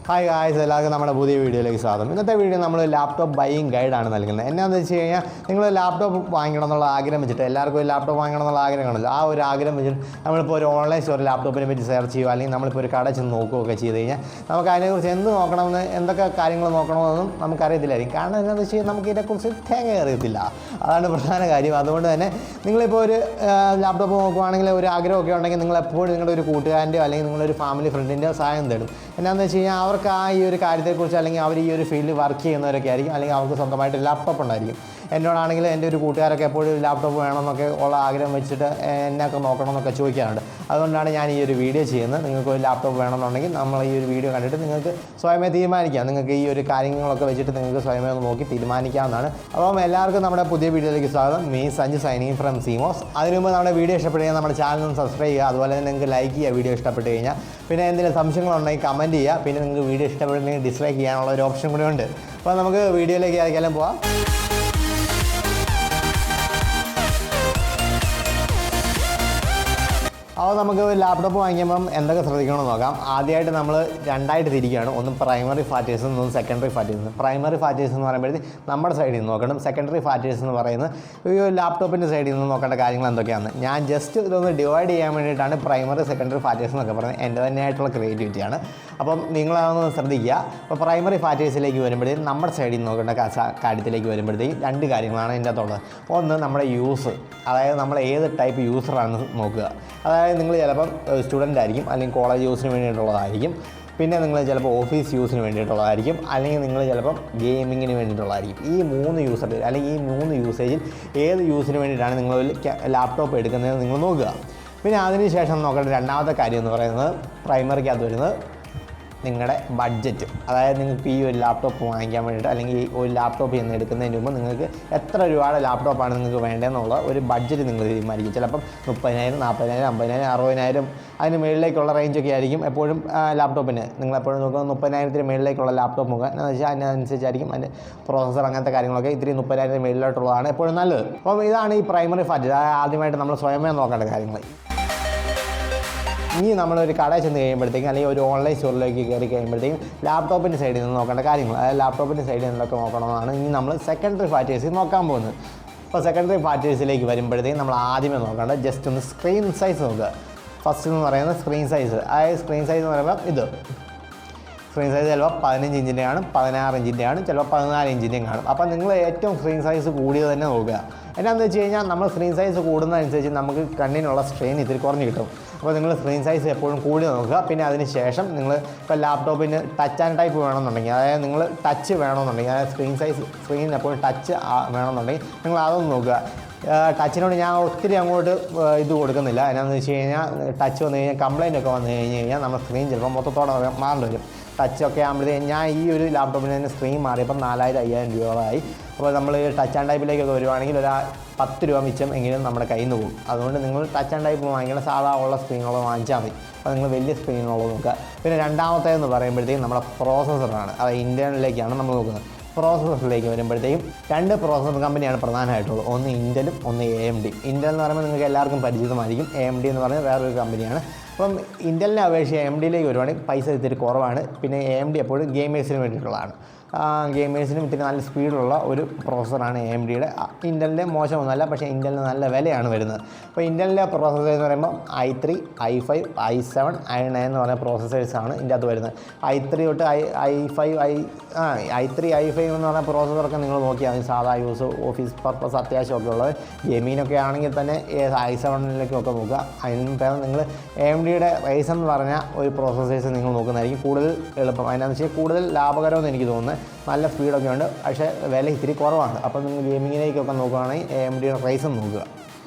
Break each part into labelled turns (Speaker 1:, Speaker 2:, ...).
Speaker 1: Hi guys, എല്ലാവർക്കും നമ്മുടെ പുതിയ വീഡിയോയിലേക്ക് സ്വാഗതം. ഇന്നത്തെ വീഡിയോ നമ്മൾ ലാപ്ടോപ്പ് ബൈയിങ് ഗൈഡാണ് നൽകുന്നത്. എന്നാന്ന് വെച്ച് കഴിഞ്ഞാൽ നിങ്ങൾ ലാപ്ടോപ്പ് വാങ്ങിക്കണം എന്നുള്ള ആഗ്രഹം വെച്ചിട്ട് എല്ലാവർക്കും ഒരു ലാപ്ടോപ്പ് വാങ്ങണം എന്നുള്ള ആഗ്രഹമാണല്ലോ. ആ ഒരു ആഗ്രഹം വെച്ചിട്ട് നമ്മളിപ്പോൾ ഒരു ഓൺലൈൻ സ്റ്റോറിൽ ലാപ്ടോപ്പിനെ പറ്റി സെർച്ച് ചെയ്യുക, അല്ലെങ്കിൽ നമ്മളിപ്പോൾ ഒരു കട ചെന്ന് നോക്കുകയൊക്കെ ചെയ്ത് കഴിഞ്ഞാൽ നമുക്ക് അതിനെക്കുറിച്ച് എന്ത് നോക്കണമെന്ന്, എന്തൊക്കെ കാര്യങ്ങൾ നോക്കണമെന്നൊന്നും നമുക്കറിയത്തില്ലായിരിക്കും. കാരണം എന്താണെന്ന് വെച്ച് കഴിഞ്ഞാൽ നമുക്ക് ഇതിനെക്കുറിച്ച് തേങ്ങ അറിയത്തില്ല. അതാണ് പ്രധാന കാര്യം. അതുകൊണ്ട് തന്നെ നിങ്ങളിപ്പോൾ ഒരു ലാപ്ടോപ്പ് നോക്കുകയാണെങ്കിൽ ഒരു ആഗ്രഹമൊക്കെ ഉണ്ടെങ്കിൽ നിങ്ങൾ എപ്പോഴും നിങ്ങളുടെ ഒരു കൂട്ടുകാരൻ്റെയോ അല്ലെങ്കിൽ നിങ്ങളൊരു ഫാമിലി ഫ്രണ്ടിൻ്റെയോ സഹായം തേടും. എന്നാന്ന് വെച്ച് കഴിഞ്ഞാൽ അവർക്ക് ഈ ഒരു കാര്യത്തെക്കുറിച്ച്, അല്ലെങ്കിൽ അവർ ഈ ഒരു ഫീൽഡിൽ വർക്ക് ചെയ്യുന്നവരൊക്കെ ആയിരിക്കും, അല്ലെങ്കിൽ അവർക്ക് സ്വന്തമായിട്ട് ലാപ്ടോപ്പ് ഉണ്ടായിരിക്കും. എന്നോടാണെങ്കിൽ എൻ്റെ ഒരു കൂട്ടുകാരൊക്കെ എപ്പോഴും ലാപ്ടോപ്പ് വേണമെന്നൊക്കെ ഉള്ള ആഗ്രഹം വെച്ചിട്ട് എന്നൊക്കെ നോക്കണമെന്നൊക്കെ ചോദിക്കാറുണ്ട്. അതുകൊണ്ടാണ് ഞാൻ ഈ ഒരു വീഡിയോ ചെയ്യുന്നത്. നിങ്ങൾക്ക് ഒരു ലാപ്ടോപ്പ് വേണമെന്നുണ്ടെങ്കിൽ നമ്മൾ ഈ ഒരു വീഡിയോ കണ്ടിട്ട് നിങ്ങൾക്ക് സ്വയമേ തീരുമാനിക്കാം. നിങ്ങൾക്ക് ഈ ഒരു കാര്യങ്ങളൊക്കെ വെച്ചിട്ട് നിങ്ങൾക്ക് സ്വയമേ ഒന്ന് നോക്കി തീരുമാനിക്കാവുന്നതാണ്. അപ്പം എല്ലാവർക്കും നമ്മുടെ പുതിയ വീഡിയോയിലേക്ക് സ്വാഗതം. Me Sanju signing from CMOS. അതിന് മുമ്പ് നമ്മുടെ വീഡിയോ ഇഷ്ടപ്പെട്ട് കഴിഞ്ഞാൽ നമ്മുടെ ചാനൽ ഒന്ന് സബ്സ്ക്രൈബ് ചെയ്യുക. അതുപോലെ തന്നെ നിങ്ങൾക്ക് ലൈക്ക് ചെയ്യുക വീഡിയോ ഇഷ്ടപ്പെട്ട് കഴിഞ്ഞാൽ. പിന്നെ എന്തെങ്കിലും സംശയങ്ങളുണ്ടെങ്കിൽ കമൻറ്റ് ചെയ്യുക. പിന്നെ നിങ്ങൾക്ക് വീഡിയോ ഇഷ്ടപ്പെട്ടില്ലെങ്കിൽ ഡിസ്ലൈക്ക് ചെയ്യാനുള്ള ഒരു ഓപ്ഷൻ കൂടി ഉണ്ട്. അപ്പോൾ നമുക്ക് വീഡിയോയിലേക്ക് ആയിരിക്കാനും പോവാം. അപ്പോൾ നമുക്ക് ലാപ്ടോപ്പ് വാങ്ങിക്കുമ്പം എന്തൊക്കെ ശ്രദ്ധിക്കണമെന്ന് നോക്കാം. ആദ്യമായിട്ട് നമ്മൾ രണ്ടായിട്ട് തിരിക്കുകയാണ്. ഒന്ന് പ്രൈമറി ഫാക്ടേഴ്സും ഒന്ന് സെക്കൻഡറി ഫാക്ടേഴ്സും. പ്രൈമറി ഫാക്ടേഴ്സ് എന്ന് പറയുമ്പോഴത്തേക്ക് നമ്മുടെ സൈഡിൽ നിന്ന് നോക്കണം. സെക്കൻഡറി ഫാക്ടേഴ്സ് എന്ന് പറയുന്നത് ഈ ലാപ്ടോപ്പിൻ്റെ സൈഡിൽ നിന്ന് നോക്കേണ്ട കാര്യങ്ങൾ എന്തൊക്കെയാണ്. ഞാൻ ജസ്റ്റ് ഇതൊന്ന് ഡിവൈഡ് ചെയ്യാൻ വേണ്ടിയിട്ടാണ് പ്രൈമറി സെക്കൻഡറി ഫാക്ടേഴ്സ് എന്നൊക്കെ പറയുന്നത്. എൻ്റെ തന്നെയായിട്ടുള്ള ക്രിയേറ്റിവിറ്റിയാണ്. അപ്പം നിങ്ങളതൊന്ന് ശ്രദ്ധിക്കുക. അപ്പോൾ പ്രൈമറി ഫാക്ടേഴ്സിലേക്ക് വരുമ്പോഴത്തേക്കും നമ്മുടെ സൈഡിൽ നിന്ന് നോക്കേണ്ട കാര്യത്തിലേക്ക് വരുമ്പോഴത്തേക്കും രണ്ട് കാര്യങ്ങളാണ് ഇതിൻ്റെ അകത്തുള്ളത്. ഒന്ന് നമ്മുടെ യൂസ്, അതായത് നമ്മൾ ഏത് ടൈപ്പ് യൂസറാണെന്ന് നോക്കുക. അതായത് നിങ്ങൾ ചിലപ്പം സ്റ്റുഡൻ്റ് ആയിരിക്കും, അല്ലെങ്കിൽ കോളേജ് യൂസിന് വേണ്ടിയിട്ടുള്ളതായിരിക്കും. പിന്നെ നിങ്ങൾ ചിലപ്പോൾ ഓഫീസ് യൂസിന് വേണ്ടിയിട്ടുള്ളതായിരിക്കും, അല്ലെങ്കിൽ നിങ്ങൾ ചിലപ്പം ഗെയിമിങ്ങിന് വേണ്ടിയിട്ടുള്ളതായിരിക്കും. ഈ മൂന്ന് യൂസർ, അല്ലെങ്കിൽ ഈ മൂന്ന് യൂസേജിൽ ഏത് യൂസിന് വേണ്ടിയിട്ടാണ് നിങ്ങൾ ലാപ്ടോപ്പ് എടുക്കുന്നത് നിങ്ങൾ നോക്കുക. പിന്നെ അതിന് ശേഷം നോക്കേണ്ട രണ്ടാമത്തെ കാര്യം എന്ന് പറയുന്നത് പ്രൈമറിക്കകത്ത് വരുന്നത് നിങ്ങളുടെ ബഡ്ജറ്റ്. അതായത് നിങ്ങൾക്ക് ഈ ഒരു ലാപ്ടോപ്പ് വാങ്ങിക്കാൻ വേണ്ടിയിട്ട്, അല്ലെങ്കിൽ ഒരു ലാപ്ടോപ്പ് ചെന്ന് എടുക്കുന്നതിന് മുമ്പ് നിങ്ങൾക്ക് എത്ര രൂപയുടെ ലാപ്ടോപ്പാണ് നിങ്ങൾക്ക് വേണ്ടതെന്നുള്ള ഒരു ബഡ്ജറ്റ് നിങ്ങൾ തീരുമാനിക്കും. ചിലപ്പം 30,000, 40,000, 50,000, 60,000 അതിന് മുകളിലേക്കുള്ള റേഞ്ചൊക്കെ ആയിരിക്കും എപ്പോഴും ലാപ്ടോപ്പിന്. നിങ്ങളെപ്പോഴും നോക്കുന്നത് 30,000 മുകളിലേക്കുള്ള ലാപ്ടോപ്പ് നോക്കുക. എന്ന് വെച്ചാൽ അതിനനുസരിച്ചായിരിക്കും അതിൻ്റെ പ്രോസസ്സർ അങ്ങനത്തെ കാര്യങ്ങളൊക്കെ ഇത്തിരി 30,000 മുകളിലോട്ടുള്ളതാണ് എപ്പോഴും നല്ലത്. അപ്പം ഇതാണ് ഈ പ്രൈമറി ഫാക്ടർ. ആദ്യമായിട്ട് നമ്മൾ സ്വയമേ നോക്കേണ്ട കാര്യങ്ങൾ. ഇനി നമ്മളൊരു കടയിൽ ചെന്ന് കഴിയുമ്പോഴത്തേക്കും, അല്ലെങ്കിൽ ഒരു ഓൺലൈൻ സ്റ്റോറിലേക്ക് കയറി കഴിയുമ്പോഴത്തേക്കും ലാപ്ടോപ്പിൻ്റെ സൈഡിൽ നിന്ന് നോക്കേണ്ട കാര്യങ്ങൾ, അതായത് ലാപ്ടോപ്പിൻ്റെ സൈഡിൽ നിന്നൊക്കെ നോക്കണമെന്നാണ് ഇനി നമ്മൾ സെക്കൻഡറി ഫാക്ടേഴ്സിൽ നോക്കാൻ പോകുന്നത്. അപ്പോൾ സെക്കൻഡറി ഫാക്ടേഴ്സിലേക്ക് വരുമ്പോഴത്തേക്കും നമ്മൾ ആദ്യമേ നോക്കേണ്ടത് ജസ്റ്റ് ഒന്ന് സ്ക്രീൻ സൈസ് നോക്കുക. ഫസ്റ്റ് എന്ന് പറയുന്നത് സ്ക്രീൻ സൈസ്. അതായത് സ്ക്രീൻ സൈസ് എന്ന് പറയുമ്പോൾ ഇത് സ്ക്രീൻ സൈസ് ചിലപ്പോൾ 15 ഇഞ്ചിൻ്റെ കാണും, 16 ഇഞ്ചിൻ്റെ കാണും, ചിലപ്പോൾ 14 ഇഞ്ചിൻ്റെയും കാണും. അപ്പോൾ നിങ്ങൾ ഏറ്റവും സ്ക്രീൻ സൈസ് കൂടിയത് തന്നെ നോക്കുക. എന്നാന്ന് വെച്ച് കഴിഞ്ഞാൽ നമ്മൾ സ്ക്രീൻ സൈസ് കൂടുന്നതനുസരിച്ച് നമുക്ക് കണ്ണിനുള്ള സ്ട്രെയിൻ ഇത്തിരി കുറഞ്ഞ് കിട്ടും. അപ്പോൾ നിങ്ങൾ സ്ക്രീൻ സൈസ് എപ്പോഴും കൂടി നോക്കുക. പിന്നെ അതിന് ശേഷം നിങ്ങൾ ഇപ്പോൾ ലാപ്ടോപ്പിന് ടച്ച് ആൻഡ് ടൈപ്പ് വേണമെന്നുണ്ടെങ്കിൽ, അതായത് നിങ്ങൾ ടച്ച് വേണമെന്നുണ്ടെങ്കിൽ, അതായത് സ്ക്രീൻ എപ്പോഴും ടച്ച് വേണമെന്നുണ്ടെങ്കിൽ നിങ്ങൾ അതൊന്ന് നോക്കുക. ടച്ചിനോട് ഞാൻ ഒത്തിരി അങ്ങോട്ട് ഇത് കൊടുക്കുന്നില്ല. എന്നാന്ന് വെച്ച് കഴിഞ്ഞാൽ ടച്ച് വന്നു കഴിഞ്ഞാൽ കംപ്ലയിൻ്റ് ഒക്കെ വന്നു കഴിഞ്ഞാൽ നമ്മൾ സ്ക്രീൻ ചിലപ്പോൾ മൊത്തത്തോടെ മാറേണ്ടി വരും. ടച്ചൊക്കെ ആകുമ്പോഴത്തേക്കും ഞാൻ ഈ ഒരു ലാപ്ടോപ്പിന് തന്നെ സ്ക്രീൻ മാറിയപ്പോൾ 4,000-5,000 രൂപയായി. അപ്പോൾ നമ്മൾ ടച്ച് ആൻഡ് ടൈപ്പിലേക്കൊക്കെ വരുവാണെങ്കിൽ ഒരു 10 രൂപ മിച്ചം എങ്കിലും നമ്മുടെ കയ്യിൽ നിന്ന് പോകും. അതുകൊണ്ട് നിങ്ങൾ ടച്ച് ആൻഡ് ടൈപ്പ് വാങ്ങിക്കണം, സാധാ ഉള്ള സ്ക്രീനുള്ളത് വാങ്ങിച്ചാൽ മതി. അപ്പോൾ നിങ്ങൾ വലിയ സ്ക്രീനുള്ളത് നോക്കുക. പിന്നെ രണ്ടാമത്തേതെന്ന് പറയുമ്പോഴത്തേക്കും നമ്മുടെ പ്രോസസ്സറാണ്. അത് ഇൻ്റർനെറ്റിലേക്കാണ് നമ്മൾ നോക്കുന്നത്. പ്രോസസ്സറിലേക്ക് വരുമ്പോഴത്തേക്കും രണ്ട് പ്രോസസ്സർ കമ്പനിയാണ് പ്രധാനമായിട്ടുള്ളത്. ഒന്ന് ഇൻ്റലും ഒന്ന് AMD. ഇൻ്റൽ എന്ന് പറയുമ്പോൾ നിങ്ങൾക്ക് എല്ലാവർക്കും പരിചിതമായിരിക്കും. AMD എന്ന് പറയുന്നത് വേറൊരു കമ്പനിയാണ്. അപ്പം ഇൻ്റലിനെ അപേക്ഷിച്ച് AMDയിലേക്ക് വരുവാണെങ്കിൽ പൈസ ഇത്തിരി കുറവാണ്. പിന്നെ AMD എപ്പോഴും ഗെയിമേഴ്സിന് വേണ്ടിയിട്ടുള്ളതാണ്. ഗെയിമേഴ്സിനും ഇത്തിരി നല്ല സ്പീഡുള്ള ഒരു പ്രോസസ്സറാണ് AMDയുടെ. ഇൻ്റലിൻ്റെ മോശമൊന്നുമല്ല, പക്ഷേ ഇൻ്റലിന് നല്ല വിലയാണ് വരുന്നത്. അപ്പോൾ ഇൻ്റലിൻ്റെ പ്രോസസ്സർ എന്ന് പറയുമ്പോൾ i3, i5, i7, i9 എന്ന് പറയുന്ന പ്രോസസ്സേഴ്സാണ് ഇതിൻ്റെ അകത്ത് വരുന്നത്. i3 തൊട്ട് i3, i5 എന്ന് പറഞ്ഞ പ്രോസസ്സറൊക്കെ നിങ്ങൾ നോക്കിയാൽ മതി. സാധാ യൂസ്, ഓഫീസ് പർപ്പസ് അത്യാവശ്യമൊക്കെ ഉള്ളത്. ഗെയിമിങ്ങിനൊക്കെ ആണെങ്കിൽ തന്നെ i7-ലേക്കൊക്കെ നോക്കുക. അതിന് പേര് നിങ്ങൾ AMDയുടെ റൈസൻ എന്ന് പറഞ്ഞ ഒരു പ്രോസസ്സേഴ്സ് നിങ്ങൾ നോക്കുന്നതായിരിക്കും കൂടുതൽ എളുപ്പം. അതിനെന്ന് വെച്ചാൽ കൂടുതൽ ലാഭകരമെന്ന് എനിക്ക് തോന്നുന്നത്. നല്ല സ്പീഡൊക്കെ ഉണ്ട്, പക്ഷേ വില ഇത്തിരി കുറവാണ്. അപ്പോൾ നിങ്ങൾ ഗെയിമിങ്ങിലേക്കൊക്കെ നോക്കുകയാണെങ്കിൽ AMDയുടെ റൈസൻ നോക്കുക.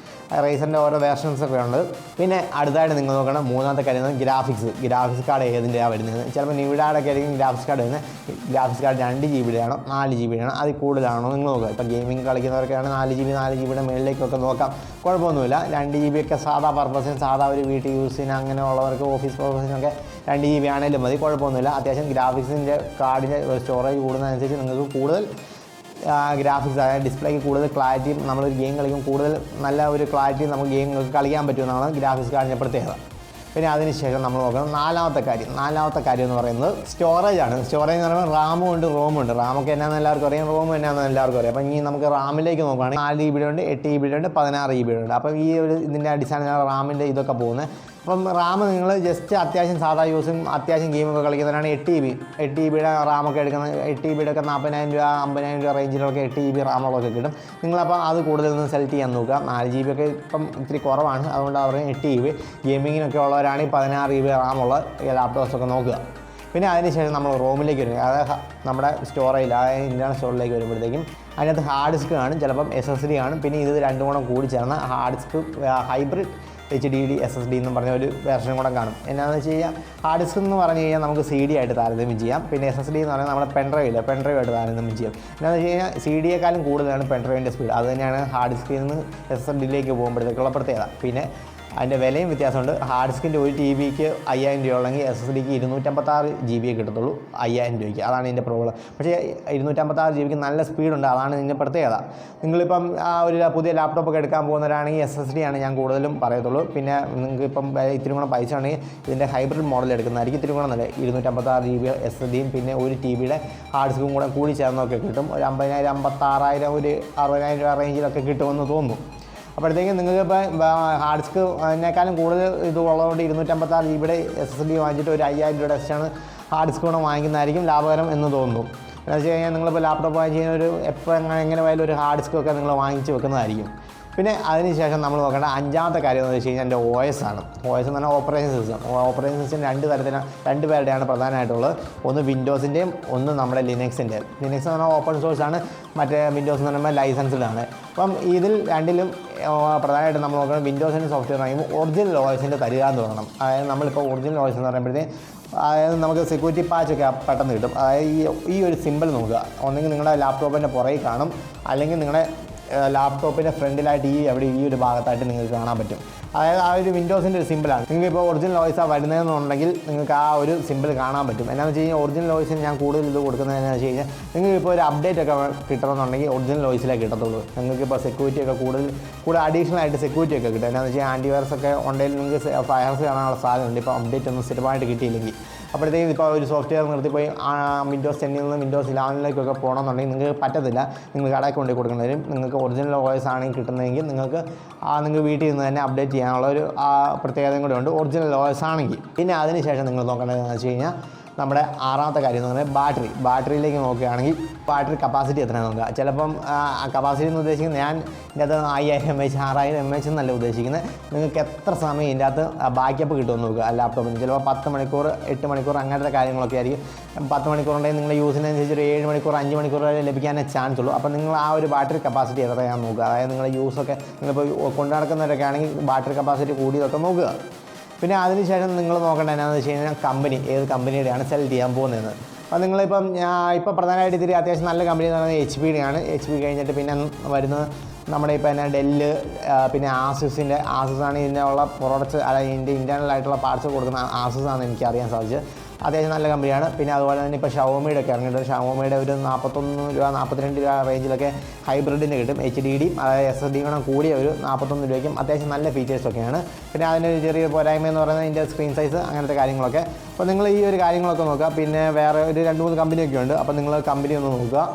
Speaker 1: റൈസറിൻ്റെ ഓരോ വേർഷൻസൊക്കെ ഉണ്ട്. പിന്നെ അടുത്തായിട്ട് നിങ്ങൾ നോക്കണം മൂന്നാമത്തെ കാര്യം ഗ്രാഫിക്സ് കാർഡ് ഏതിൻ്റെയാണ് വരുന്നത്. ചിലപ്പോൾ നിവിഡാടൊക്കെ ആയിരിക്കും ഗ്രാഫിക്സ് കാർഡ് വരുന്നത്. ഗ്രാഫിക്സ് കാർഡ് 2 GB ആണോ 4 GB ആണോ അതിൽ കൂടുതലാണോ നിങ്ങൾ നോക്കുക. ഇപ്പോൾ ഗെയിമിംഗ് കളിക്കുന്നവർക്കാണ് 4 GB മുകളിലേക്കൊക്കെ നോക്കാം, കുഴപ്പമൊന്നുമില്ല. 2 GB ഒക്കെ സാധാ പർപ്പസിന്, സാധാ ഒരു വീട്ടിൽ യൂസിന് അങ്ങനെയുള്ളവർക്ക്, ഓഫീസ് പർപ്പസിനൊക്കെ 2 GB ആണെങ്കിലും മതി, കുഴപ്പമൊന്നുമില്ല. അത്യാവശ്യം ഗ്രാഫിക്സിൻ്റെ കാർഡിൻ്റെ സ്റ്റോറേജ് കൂടുന്നതനുസരിച്ച് നിങ്ങൾക്ക് കൂടുതൽ ഗ്രാഫിക്സ്, അതായത് ഡിസ്പ്ലേക്ക് കൂടുതൽ ക്ലാരിറ്റിയും, നമ്മളൊരു ഗെയിം കളിക്കും കൂടുതൽ നല്ല ഒരു ക്ലാരിറ്റി നമുക്ക് ഗെയിം കളിക്കാൻ പറ്റുമെന്നാണ് ഗ്രാഫിക്സ് കാർഡിൻ്റെ പ്രത്യേകത. പിന്നെ അതിനുശേഷം നമ്മൾ നോക്കുന്നത് നാലാമത്തെ കാര്യം എന്ന് പറയുന്നത് സ്റ്റോറേജ് ആണ്. സ്റ്റോറേജ് എന്ന് പറയുമ്പോൾ റാമും ഉണ്ട് റോമും ഉണ്ട്. റാമൊക്കെ എന്നാന്ന് എല്ലാവർക്കും അറിയാം, റോമും എന്നാന്ന് എല്ലാവർക്കും അറിയാം. അപ്പം ഇനി നമുക്ക് റാമിലേക്ക് നോക്കുകയാണെങ്കിൽ 4 GB ഉണ്ട്, 8 GB ഉണ്ട്, 16 GB ഉണ്ട്. അപ്പം ഈ ഒരു ഇതിൻ്റെ അടിസ്ഥാനത്തിലാണ് റാമിൻ്റെ ഇതൊക്കെ പോകുന്നത്. അപ്പം റാം നിങ്ങൾ ജസ്റ്റ് അത്യാവശ്യം സാധാ യൂസും അത്യാവശ്യം ഗെയിമൊക്കെ കളിക്കുന്നവരാണ് 8 GB റാമൊക്കെ എടുക്കുന്നത്. 8 GB ഒക്കെ 40,000 രൂപ 50,000 രൂപ റേഞ്ചിലൊക്കെ 8 GB റാമുകളൊക്കെ കിട്ടും. നിങ്ങളപ്പോൾ അത് കൂടുതലൊന്നും സെലക്ട് ചെയ്യാൻ നോക്കുക. 4 GB ഒക്കെ ഇപ്പം ഇത്തിരി കുറവാണ്, അതുകൊണ്ട് അവർ 8 GB ഗെയിമിങ്ങിനൊക്കെ ഉള്ളവരാണെങ്കിൽ 16 GB റാമുള്ള ലാപ്ടോപ്സൊക്കെ നോക്കുക. പിന്നെ അതിനുശേഷം നമ്മൾ റോമിലേക്ക് വരും, അതായത് നമ്മുടെ സ്റ്റോറേജിൽ, അതായത് ഇൻ്റർണൽ സ്റ്റോറേജിലേക്ക് വരുമ്പോഴത്തേക്കും അതിനകത്ത് ഹാർഡ് ഡിസ്ക് കാണും, ചിലപ്പം SSD കാണും. പിന്നെ ഇത് രണ്ടും കൂടെ കൂടി ചേർന്ന hard disk hybrid HDD SSD എന്നും പറഞ്ഞ ഒരു വേർഷൻ കൂടെ കാണും. എന്നാന്ന് വെച്ച് കഴിഞ്ഞാൽ ഹാർഡ് ഡിസ്ക് എന്ന് പറഞ്ഞു കഴിഞ്ഞാൽ നമുക്ക് CD ആയിട്ട് താരതമ്യം ചെയ്യാം. പിന്നെ SSD എന്ന് പറഞ്ഞാൽ നമ്മുടെ പെൻഡ്രൈവ് ആയിട്ട് താരതമ്യം ചെയ്യാം. എന്നാന്ന് വെച്ച് കഴിഞ്ഞാൽ CD-യേക്കാളും കൂടുതലാണ് പെൻഡ്രൈവിൻ്റെ സ്പീഡ്. അത് തന്നെയാണ് ഹാർഡ് ഡിസ്കിൽ നിന്ന് SSDയിലേക്ക് പോകുമ്പോഴത്തേക്കുള്ള പ്രത്യേകത. പിന്നെ അതിൻ്റെ വിലയും വ്യത്യാസമുണ്ട്. ഹാർഡ് ഡിസ്കിൻ്റെ 1 TB 5,000 രൂപ ഉള്ളെങ്കിൽ SSDക്ക് 256 GB കിട്ടത്തുള്ളൂ 5,000 രൂപയ്ക്ക്. അതാണ് ഇതിൻ്റെ പ്രോബ്ലം. പക്ഷേ 256 GB നല്ല സ്പീഡുണ്ട്, അതാണ് ഇതിൻ്റെ പ്രത്യേകത. നിങ്ങളിപ്പം ഒരു പുതിയ ലാപ്ടോപ്പൊക്കെ എടുക്കാൻ പോകുന്നവരാണെങ്കിൽ SSD ആണ് ഞാൻ കൂടുതലും പറയത്തുള്ളൂ. പിന്നെ നിങ്ങൾക്ക് ഇപ്പം ഇത്തിരി കൂടെ പൈസ ആണെങ്കിൽ ഇതിൻ്റെ ഹൈബ്രിഡ് മോഡൽ എടുക്കുന്നതായിരിക്കും ഇത്തിരി കൂടെ നല്ല. 256 GB SSDയും പിന്നെ 1 TB ഹാർഡ് ഡിസ്കും കൂടെ കൂടി ചേർന്നൊക്കെ കിട്ടും. ഒരു 50,000 56,000 ഒരു 60,000 രൂപ റേഞ്ചിലൊക്കെ കിട്ടുമെന്ന് തോന്നുന്നു. അപ്പോഴത്തേക്കും നിങ്ങൾക്ക് ഇപ്പോൾ ഹാർഡ് ഡിസ്ക് അതിനേക്കാളും കൂടുതൽ ഇത് ഉള്ളതുകൊണ്ട് 256 GB SSD വാങ്ങിച്ചിട്ട് ഒരു 5,000 രൂപയുടെ എക്സ്ട്രാണ് ഹാർഡ് ഡിസ്ക് കൂടെ വാങ്ങിക്കുന്നതായിരിക്കും ലാഭകരം എന്ന് തോന്നുന്നു. എന്ന് വെച്ച് കഴിഞ്ഞാൽ നിങ്ങളിപ്പോൾ ലാപ്ടോപ്പ് വാങ്ങിച്ച് കഴിഞ്ഞാൽ ഒരു എങ്ങനെ പോയാലും ഒരു ഹാർഡ് ഡിസ്ക് ഒക്കെ നിങ്ങൾ വാങ്ങിച്ച് വെക്കുന്നതായിരിക്കും. പിന്നെ അതിനുശേഷം നമ്മൾ നോക്കേണ്ട 5ാമത്തെ കാര്യം എന്ന് വെച്ച് കഴിഞ്ഞാൽ എൻ്റെ OS ആണ്. OS എന്ന് പറഞ്ഞാൽ ഓപ്പറേഷൻ സിസ്റ്റം 2 പേരുടെയാണ് പ്രധാനമായിട്ടുള്ളത്. ഒന്ന് വിൻഡോസിൻ്റെയും ഒന്ന് നമ്മുടെ ലിനക്സിൻ്റെയും. ലിനക്സ് എന്ന് പറഞ്ഞാൽ ഓപ്പൺ സോഴ്സാണ്, മറ്റേ വിൻഡോസ് എന്ന് പറയുമ്പോൾ ലൈസൻസ്ഡാണ്. അപ്പം ഇതിൽ രണ്ടിലും പ്രധാനമായിട്ട് നമ്മൾ നോക്കണം വിൻഡോസിൻ്റെ സോഫ്റ്റ്വെയർ ആകുമ്പോൾ ഒറിജിനൽ OSൻ്റെ തരിക എന്ന് തോന്നണം. അതായത് നമ്മളിപ്പോൾ ഒറിജിനൽ OS എന്ന് പറയുമ്പോഴത്തേക്ക് അതായത് നമുക്ക് സെക്യൂരിറ്റി പാച്ചൊക്കെ പെട്ടെന്ന് കിട്ടും. അതായത് ഈ ഒരു സിമ്പിൾ നോക്കുക, ഒന്നെങ്കിൽ നിങ്ങളുടെ ലാപ്ടോപ്പിൻ്റെ പുറകിൽ കാണും, അല്ലെങ്കിൽ നിങ്ങളുടെ ലാപ്ടോപ്പിൻ്റെ ഫ്രണ്ടിലായിട്ട് ഈ ഒരു ഭാഗത്തായിട്ട് നിങ്ങൾക്ക് കാണാൻ പറ്റും. അതായത് ആ ഒരു വിൻഡോസിൻ്റെ ഒരു സിമ്പിളാണ്. നിങ്ങൾക്ക് ഇപ്പോൾ ഒറിജിനൽ വോയിസാണ് വരുന്നതെന്നുണ്ടെങ്കിൽ നിങ്ങൾക്ക് ആ ഒരു സിമ്പിൾ കാണാൻ പറ്റും. എന്നാന്ന് വെച്ച് കഴിഞ്ഞാൽ ഒറിജിനൽ വോയിസിന് ഞാൻ കൂടുതൽ ഇത് കൊടുക്കുന്നത് എന്താണെന്ന് വെച്ച് കഴിഞ്ഞാൽ നിങ്ങൾക്ക് ഇപ്പോൾ ഒരു അപ്ഡേറ്റ് ഒക്കെ കിട്ടണമെന്നുണ്ടെങ്കിൽ ഒറിജിനൽ വോയിസിലേ കിട്ടത്തുള്ളൂ. നിങ്ങൾക്ക് ഇപ്പോൾ സെക്യൂരിറ്റി ഒക്കെ കൂടുതൽ അഡീഷണൽ ആയിട്ട് സെക്യൂരിറ്റി ഒക്കെ കിട്ടും. എന്നാന്ന് വെച്ചാൽ ആൻറ്റിവൈറസ് ഒക്കെ ഉണ്ടെങ്കിൽ നിങ്ങൾക്ക് വൈറസ് കാണാനുള്ള സാധ്യതയുണ്ട്. ഇപ്പോൾ അപ്ഡേറ്റ് ഒന്നും സ്ഥിരമായിട്ട് കിട്ടിയില്ലെങ്കിൽ അപ്പോഴത്തേക്കും ഇപ്പോൾ ഒരു സോഫ്റ്റ്വെയർ നിർത്തിപ്പോയി വിൻഡോസ് 10 നിന്ന് വിൻഡോസ് 11 പോകണമെന്നുണ്ടെങ്കിൽ നിങ്ങൾക്ക് പറ്റത്തില്ല. നിങ്ങൾ കടയിൽ കൊണ്ടുപോയി കൊടുക്കേണ്ടി വരും. നിങ്ങൾക്ക് ഒറിജിനൽ വോയിസ് ആണെങ്കിൽ കിട്ടുന്നതെങ്കിൽ നിങ്ങൾക്ക് വീട്ടിൽ നിന്ന് തന്നെ അപ്ഡേറ്റ് ചെയ്യാനുള്ള ഒരു പ്രത്യേകതയും കൂടെ ഉണ്ട് ഒറിജിനൽ വോയിസ് ആണെങ്കിൽ. പിന്നെ അതിനുശേഷം നിങ്ങൾ നോക്കേണ്ടതെന്ന് വെച്ച് കഴിഞ്ഞാൽ നമ്മുടെ 6ാമത്തെ കാര്യം എന്ന് പറഞ്ഞാൽ ബാറ്ററിയിലേക്ക് നോക്കുകയാണെങ്കിൽ ബാറ്ററി കപ്പാസിറ്റി എത്രയാണ് നോക്കുക. ചിലപ്പം കപ്പാസിറ്റി എന്ന് ഉദ്ദേശിക്കുന്നത് ഞാൻ ഇതിൻ്റെ അകത്ത് 5000 mAh 6000 mAh എന്നല്ല ഉദ്ദേശിക്കുന്നത്. നിങ്ങൾക്ക് എത്ര സമയം ഇതിൻ്റെ അകത്ത് ബാക്കപ്പ് കിട്ടുമെന്ന് നോക്കുക ലാപ്ടോപ്പിന്. ചിലപ്പോൾ 10 മണിക്കൂർ 8 മണിക്കൂർ അങ്ങനത്തെ കാര്യങ്ങളൊക്കെ ആയിരിക്കും. 10 മണിക്കൂറുണ്ടെങ്കിൽ നിങ്ങളുടെ യൂസിനനുസരിച്ച് ഒരു 7 മണിക്കൂർ 5 മണിക്കൂർ വരെ ലഭിക്കാനേ ചാൻസ് ഉള്ളൂ. അപ്പോൾ നിങ്ങൾ ആ ഒരു ബാറ്ററി കപ്പാസിറ്റി എത്രയാണെന്ന് നോക്കുക. അതായത് നിങ്ങളുടെ യൂസൊക്കെ നിങ്ങളിപ്പോൾ കൊണ്ടു നടക്കുന്നവരൊക്കെ ആണെങ്കിൽ ബാറ്ററി കപ്പാസിറ്റി കൂടിയതൊക്കെ നോക്കുക. പിന്നെ അതിനുശേഷം നിങ്ങൾ നോക്കേണ്ടത് എന്നാന്ന് വെച്ച് കഴിഞ്ഞാൽ കമ്പനി, ഏത് കമ്പനിയുടെയാണ് സെലക്ട് ചെയ്യാൻ പോകുന്നതെന്ന്. അപ്പോൾ നിങ്ങളിപ്പം ഇപ്പോൾ പ്രധാനമായിട്ട് ഇത്തിരി അത്യാവശ്യം നല്ല കമ്പനി എന്ന് പറയുന്നത് HP-യുടെയാണ്. HP കഴിഞ്ഞിട്ട് പിന്നെ വരുന്നത് നമ്മുടെ ഇപ്പോൾ തന്നെ ഡെല്ല്, പിന്നെ ആസൂസാണ് ഇതിൻ്റെ ഉള്ള പ്രോഡക്റ്റ്സ്, അതായത് ഇതിൻ്റെ ഇൻറ്റേർണൽ ആയിട്ടുള്ള പാർട്സ് കൊടുക്കുന്ന ആസൂസാണെന്ന് എനിക്ക് അറിയാൻ സാധിച്ചത്. അത്യാവശ്യം നല്ല കമ്പനിയാണ്. പിന്നെ അതുപോലെ തന്നെ ഇപ്പോൾ ഷവോമിയുടെ ഒക്കെ ഇറങ്ങിയിട്ടുണ്ട്. ഷവോമിയുടെ ഒരു 41 രൂപ 42 രൂപ റേഞ്ചിലൊക്കെ ഹൈബ്രിഡിന് കിട്ടും. HD അതായത് SSD കൂടിയ ഒരു 41 രൂപയ്ക്കും അത്യാവശ്യം നല്ല ഫീച്ചേഴ്സൊക്കെയാണ്. പിന്നെ അതിനൊരു ചെറിയ പോരായ്മ എന്ന് പറയുന്നത് ഇതിൻ്റെ സ്ക്രീൻ സൈസ് അങ്ങനത്തെ കാര്യങ്ങളൊക്കെ. അപ്പോൾ നിങ്ങൾ ഈ ഒരു കാര്യങ്ങളൊക്കെ നോക്കുക. പിന്നെ വേറെ ഒരു 2-3 കമ്പനിയൊക്കെ ഉണ്ട്. അപ്പോൾ നിങ്ങൾ കമ്പനി ഒന്ന് നോക്കുക.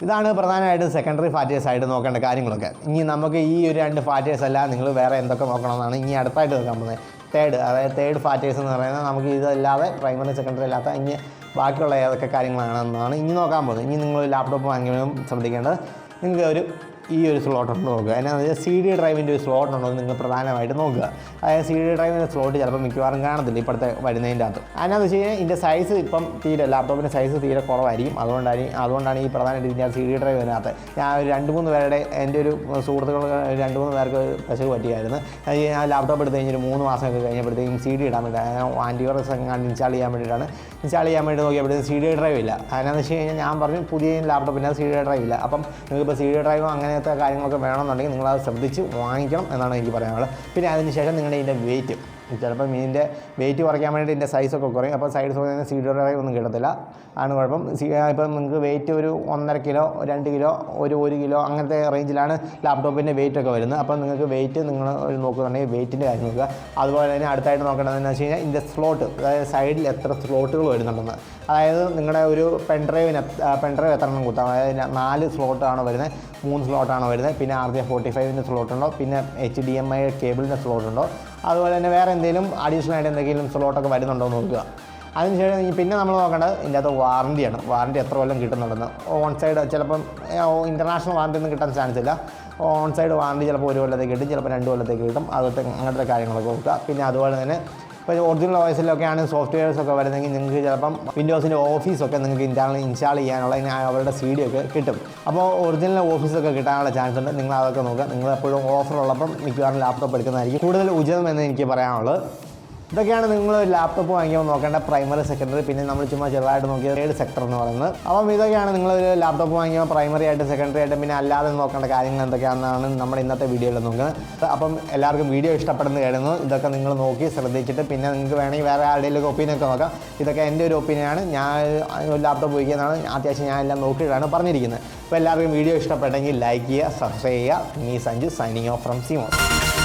Speaker 1: ഇതാണ് പ്രധാനമായിട്ടും സെക്കൻഡറി ഫാക്ടേഴ്സ് ആയിട്ട് നോക്കേണ്ട കാര്യങ്ങളൊക്കെ. ഇനി നമുക്ക് ഈ ഒരു 2 ഫാക്ടേഴ്സ് അല്ല നിങ്ങൾ വേറെ എന്തൊക്കെ നോക്കണമെന്നാണ് ഇനി അടുത്തായിട്ട് നോക്കാൻ പോകുന്നത്. തേർഡ് ഫാക്ടേഴ്സ് എന്ന് പറയുന്നത് നമുക്ക് ഇതല്ലാതെ പ്രൈമറി സെക്കൻഡറി അല്ലാത്ത ഇനി ബാക്കിയുള്ള ഏതൊക്കെ കാര്യങ്ങളാണെന്നാണ് ഇനി നോക്കാൻ പോകുന്നത്. ഇനി നിങ്ങൾ ലാപ്ടോപ്പ് വാങ്ങിക്കുമ്പോഴും ശ്രദ്ധിക്കേണ്ടത് നിങ്ങൾക്ക് ഈ ഒരു സ്ലോട്ട് ഉണ്ടോ നോക്കുക. എന്നാന്ന് വെച്ചാൽ CD ഡ്രൈവിൻ്റെ ഒരു സ്ലോട്ട് ഉണ്ടോ എന്ന് നിങ്ങൾ പ്രധാനമായിട്ട് നോക്കുക. അതായത് CD ഡ്രൈവിൻ്റെ സ്ലോട്ട് ചിലപ്പോൾ മിക്കവാറും കാണത്തില്ല ഇപ്പോഴത്തെ വരുന്നതിൻ്റെ അകത്ത്. അതിനാന്ന് വെച്ച് കഴിഞ്ഞാൽ ഇതിൻ്റെ സൈസ് ഇപ്പം ലാപ്ടോപ്പിൻ്റെ സൈസ് തീരെ കുറവായിരിക്കും. അതുകൊണ്ടാണ് ഈ പ്രധാനമായിട്ട് ഇതിൻ്റെ CD ഡ്രൈവ് അതിനകത്ത് ഞാൻ ഒരു 2-3 പേരുടെ എൻ്റെ ഒരു സുഹൃത്തുക്കൾ 2-3 പേർക്ക് പശു പറ്റിയായിരുന്നു. ഞാൻ ലാപ്ടോപ്പ് എടുത്ത് കഴിഞ്ഞൊരു 3 മാസമൊക്കെ കഴിഞ്ഞപ്പോഴത്തേക്കും CD ഇടാൻ വേണ്ടി ആൻറ്റിവൈറസ് എങ്ങാണ്ട് ഇൻസ്റ്റാൾ ചെയ്യാൻ വേണ്ടി നോക്കിയപ്പോഴത്തേക്കും CD ഡ്രൈവ് ഇല്ല. അതിനാന്ന് വെച്ച് കഴിഞ്ഞാൽ ഞാൻ പറഞ്ഞു പുതിയ ലാപ്ടോപ്പിൻ്റെ CD ഡ്രൈവ് ഇല്ല. അപ്പം നിങ്ങൾക്കിപ്പോൾ CD ഡ്രൈവ് അങ്ങനത്തെ കാര്യങ്ങളൊക്കെ വേണമെന്നുണ്ടെങ്കിൽ നിങ്ങളത് ശ്രദ്ധിച്ച് വാങ്ങിക്കണം എന്നാണ് എനിക്ക് പറയാനുള്ളത്. പിന്നെ അതിന് ശേഷം നിങ്ങളുടെ ഇതിൻ്റെ വെയിറ്റ് ചിലപ്പം ഇതിൻ്റെ വെയിറ്റ് കുറയ്ക്കാൻ വേണ്ടി ഇതിൻ്റെ സൈസൊക്കെ കുറയും. അപ്പോൾ സൈഡ് സോഴ്സിന് സീഡ് ഡ്രൈവ് ഒന്നും കിട്ടത്തില്ല, ആണ് കുഴപ്പം. ഇപ്പം നിങ്ങൾക്ക് വെയിറ്റ് ഒരു 1.5 കിലോ 2 കിലോ 1 കിലോ അങ്ങനത്തെ റേഞ്ചിലാണ് ലാപ്ടോപ്പിൻ്റെ വെയിറ്റ് ഒക്കെ വരുന്നത്. അപ്പോൾ നിങ്ങൾക്ക് വെയിറ്റ് നിങ്ങൾ നോക്കുന്നുണ്ടെങ്കിൽ വെയിറ്റിൻ്റെ കാര്യം നോക്കുക. അതുപോലെ തന്നെ അടുത്തായിട്ട് നോക്കേണ്ടതെന്ന് വെച്ച് കഴിഞ്ഞാൽ ഇതിൻ്റെ സ്ലോട്ട്, അതായത് സൈഡിൽ എത്ര സ്ലോട്ടുകൾ വരുന്നുണ്ടെന്ന്. അതായത് നിങ്ങളുടെ ഒരു പെൻഡ്രൈവ് എത്ര എണ്ണം കുത്താം, അതായത് 4 സ്ലോട്ടാണ് വരുന്നത്, 3 സ്ലോട്ടാണ് വരുന്നത്, പിന്നെ RJ45ൻ്റെ സ്ലോട്ടുണ്ടോ, പിന്നെ HDMI കേബിളിൻ്റെ സ്ലോട്ടുണ്ടോ, അതുപോലെ തന്നെ വേറെ എന്തെങ്കിലും അഡീഷണൽ ആയിട്ട് എന്തെങ്കിലും സ്ലോട്ടൊക്കെ വരുന്നുണ്ടോ എന്ന് നോക്കുക. അതിനുശേഷം പിന്നെ നമ്മൾ നോക്കേണ്ടത് ഇതിൻ്റെ അകത്ത് വാറണ്ടിയാണ്. വാറണ്ടി എത്ര കൊല്ലം കിട്ടുന്നുണ്ടെന്ന്. ഓൺ സൈഡ് ചിലപ്പം ഇൻ്റർനാഷണൽ വാറണ്ടി ഒന്നും കിട്ടാൻ ചാൻസ് ഇല്ല. ഓൺ സൈഡ് വാറണ്ടി ചിലപ്പോൾ 1 കൊല്ലത്തേക്ക് കിട്ടും, ചിലപ്പോൾ 2 കൊല്ലത്തേക്ക് കിട്ടും. അങ്ങനത്തെ കാര്യങ്ങളൊക്കെ നോക്കുക. പിന്നെ അതുപോലെ തന്നെ ഇപ്പോൾ ഒറിജിനൽ OS-ലൊക്കെ ആണെങ്കിൽ സോഫ്റ്റ്വെയർസൊക്കെ വരുന്നെങ്കിൽ നിങ്ങൾക്ക് ചിലപ്പം വിൻഡോസിൻ്റെ ഓഫീസൊക്കെ നിങ്ങൾക്ക് ഇൻസ്റ്റാൾ ചെയ്യാനുള്ള അവരുടെ CD ഒക്കെ കിട്ടും. അപ്പോൾ ഒറിജിനൽ ഓഫീസൊക്കെ കിട്ടാനുള്ള ചാൻസ് ഉണ്ട്. നിങ്ങൾ അതൊക്കെ നോക്കുക. നിങ്ങൾ എപ്പോഴും ഓഫറുള്ളപ്പം മിക്കവാറും ലാപ്ടോപ്പ് എടുക്കുന്നതായിരിക്കും കൂടുതൽ ഉചിതമെന്ന് എനിക്ക് പറയാനുള്ളത്. ഇതൊക്കെയാണ് നിങ്ങൾ ലാപ്ടോപ്പ് വാങ്ങിക്കുമ്പോൾ നോക്കേണ്ട പ്രൈമറി, സെക്കൻഡറി, പിന്നെ നമ്മൾ ചുമ്മാ ചെറുതായിട്ട് നോക്കിയ തേർഡ് സെക്ടർ എന്ന് പറയുന്നത്. അപ്പം ഇതൊക്കെയാണ് നിങ്ങളൊരു ലാപ്ടോപ്പ് വാങ്ങിക്കുമ്പോൾ പ്രൈമറി ആയിട്ട്, സെക്കൻഡറി ആയിട്ട്, പിന്നെ അല്ലാതെ നോക്കേണ്ട കാര്യങ്ങൾ എന്തൊക്കെയാണെന്നാണ് നമ്മുടെ ഇന്നത്തെ വീഡിയോയിൽ നോക്കുന്നത്. അപ്പം എല്ലാവർക്കും വീഡിയോ ഇഷ്ടപ്പെടുന്ന കരുതുന്നു. ഇതൊക്കെ നിങ്ങൾ നോക്കി ശ്രദ്ധിച്ചിട്ട് പിന്നെ നിങ്ങൾക്ക് വേണമെങ്കിൽ വേറെ ആരുടെയും ഒപ്പീനിയൊക്കെ നോക്കാം. ഇതൊക്കെ എൻ്റെ ഒരു ഒപ്പീനിയനാണ്. ഞാൻ ഒരു ലാപ്ടോപ്പ് ഉപയോഗിക്കുന്നതാണ്, അത്യാവശ്യം ഞാൻ എല്ലാം നോക്കിയിട്ടാണ് പറഞ്ഞിരിക്കുന്നത്. അപ്പോൾ എല്ലാവർക്കും വീഡിയോ ഇഷ്ടപ്പെട്ടെങ്കിൽ ലൈക്ക് ചെയ്യുക, സബ്സ്ക്രൈബ് ചെയ്യുക. Me Sanju signing off from CMOS.